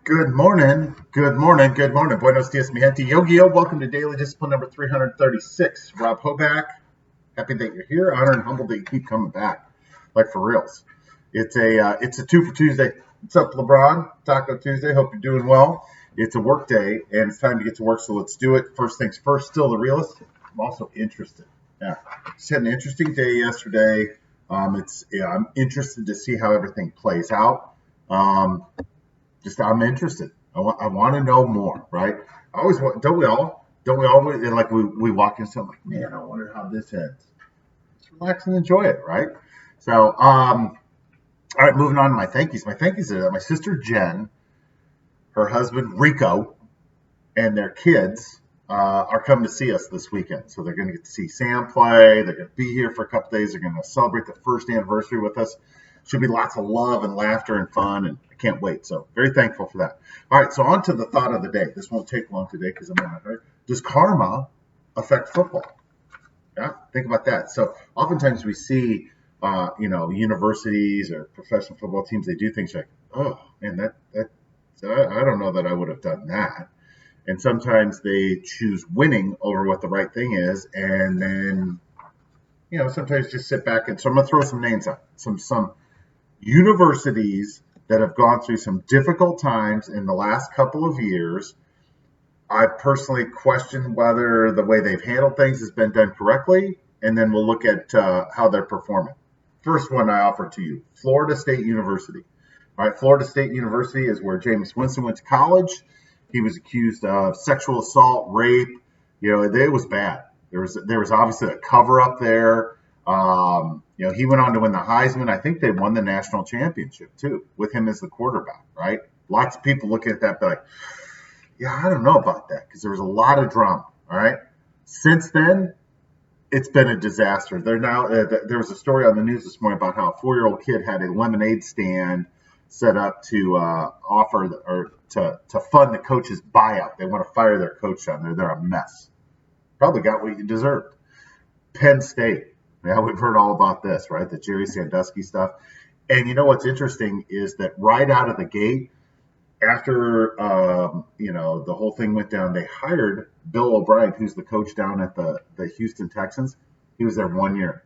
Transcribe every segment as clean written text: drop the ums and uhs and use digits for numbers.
Good morning. Good morning. Good morning. Buenos dias, mi gente. Yogi-O, welcome to Daily Discipline number 336. Rob Hoback, happy that you're here. Honored and humbled that you keep coming back, like for reals. It's a two for Tuesday. What's up, LeBron? Taco Tuesday. Hope you're doing well. It's a work day, and it's time to get to work, so let's do it. First things first, still the realist. I'm also interested. Yeah, just had an interesting day yesterday. I'm interested to see how everything plays out. Um, I'm interested. I want to know more, right? I always want. Don't we all? And like we walk in something like, man, I wonder how this ends. Just relax and enjoy it, right? So, all right, moving on to my thank yous. My thank yous are that my sister Jen, her husband Rico, and their kids are coming to see us this weekend. So they're going to get to see Sam play. They're going to be here for a couple days. They're going to celebrate the first anniversary with us. Should be lots of love and laughter and fun, and I can't wait. So very thankful for that. All right, so on to the thought of the day. This won't take long today because I'm in a hurry. Does karma affect football? Yeah, think about that. So oftentimes we see, universities or professional football teams. They do things like, oh man, that I don't know that I would have done that. And sometimes they choose winning over what the right thing is, and then sometimes just sit back and so I'm gonna throw some names out, some universities that have gone through some difficult times in the last couple of years. I personally question whether the way they've handled things has been done correctly, and then we'll look at how they're performing. First one I offer to you, Florida State University. All right, Florida State University is where Jameis Winston went to college. He was accused of sexual assault, rape. It was bad. There was obviously a cover up there. He went on to win the Heisman. I think they won the national championship too, with him as the quarterback. Right? Lots of people looking at that be like, yeah, I don't know about that because there was a lot of drama. All right. Since then, it's been a disaster. There was a story on the news this morning about how a 4-year-old kid had a lemonade stand set up to offer or to fund the coach's buyout. They want to fire their coach down there. They're a mess. Probably got what you deserved. Penn State. Yeah, we've heard all about this, right? The Jerry Sandusky stuff. And you know what's interesting is that right out of the gate, after the whole thing went down, they hired Bill O'Brien, who's the coach down at the Houston Texans. He was there 1 year.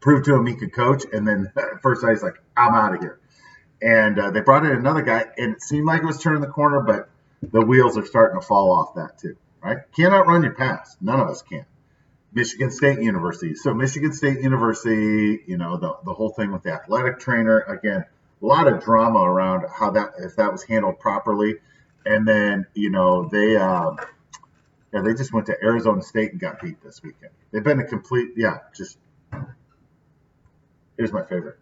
Proved to him he could coach, and then first he's like, I'm out of here. And they brought in another guy, and it seemed like it was turning the corner, but the wheels are starting to fall off that too, right? Can't outrun your past. None of us can. Michigan State University. So Michigan State University, the whole thing with the athletic trainer, again, a lot of drama around if that was handled properly. And then, they just went to Arizona State and got beat this weekend. They've been a complete, here's my favorite.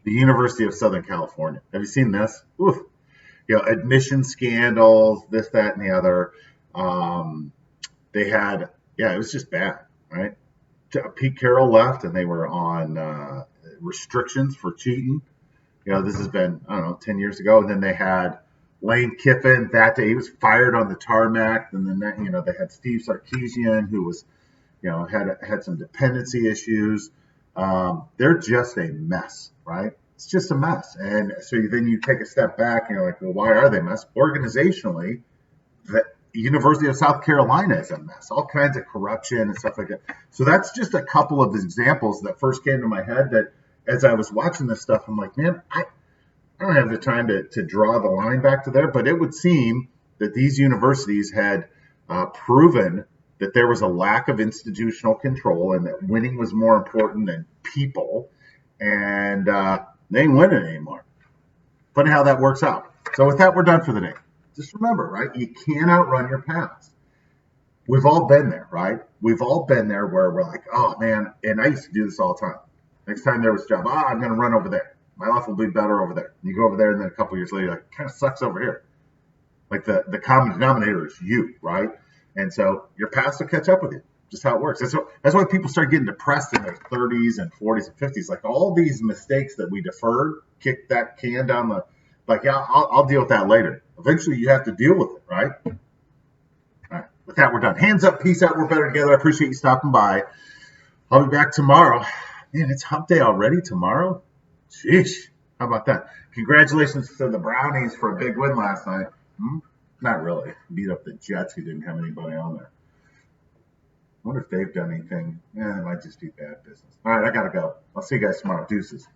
The University of Southern California. Have you seen this? Oof. Admission scandals, this, that, and the other. They had, it was just bad, right? Pete Carroll left, and they were on restrictions for cheating. This has been, I don't know, 10 years ago. And then they had Lane Kiffin that day. He was fired on the tarmac. And then, they had Steve Sarkisian, who was, had some dependency issues. They're just a mess, right? It's just a mess. And so then you take a step back and you're like, well, why are they a mess? Organizationally, the University of South Carolina is a mess. All kinds of corruption and stuff like that. So that's just a couple of examples that first came to my head that as I was watching this stuff, I'm like, man, I don't have the time to draw the line back to there. But it would seem that these universities had proven that there was a lack of institutional control and that winning was more important than people. And they ain't winning anymore. Funny how that works out. So with that, we're done for the day. Just remember, right? You can't outrun your past. We've all been there, right? We've all been there where we're like, oh, man, and I used to do this all the time. Next time there was a job, I'm going to run over there. My life will be better over there. And you go over there, and then a couple years later, you're like, kind of sucks over here. Like the common denominator is you, right? And so your past will catch up with you. Just how it works. That's why people start getting depressed in their 30s and 40s and 50s. Like all these mistakes that we deferred, kicked that can down the, like, yeah, I'll deal with that later. Eventually, you have to deal with it, right? All right. With that, we're done. Hands up, peace out. We're better together. I appreciate you stopping by. I'll be back tomorrow. Man, it's hump day already tomorrow. Sheesh. How about that? Congratulations to the Brownies for a big win last night. Not really. Beat up the Jets, who didn't have anybody on there. I wonder if they've done anything. Yeah, it might just be bad business. All right, I got to go. I'll see you guys tomorrow. Deuces.